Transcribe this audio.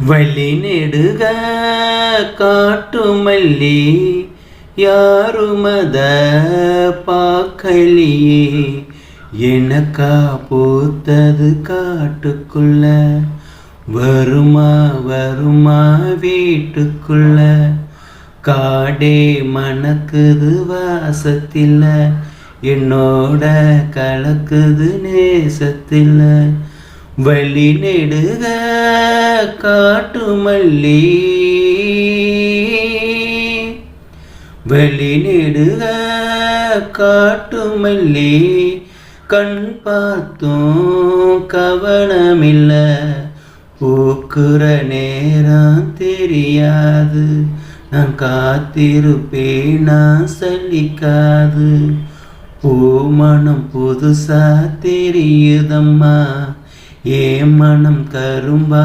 வழி நெடுக காட்டுமல்லி யாருமத பார்க்கலியே, எனக்கா பூத்தது காட்டுக்குள்ள, வருமா வருமா வீட்டுக்குள்ள, காடே மணக்குது வாசத்தில, என்னோட கலக்குது நேசத்தில. வழி நெடுக காட்டுமல்லி, வழி நெடுக காட்டுமல்லி, கண் பார்த்தும் கவனமில்ல, பூக்குற நேரம் தெரியாது, நான் காத்திருப்பேன் நான் சலிக்காது. பூமணம் புதுசா தெரியுதம்மா, ஏ மனம் கரும்பா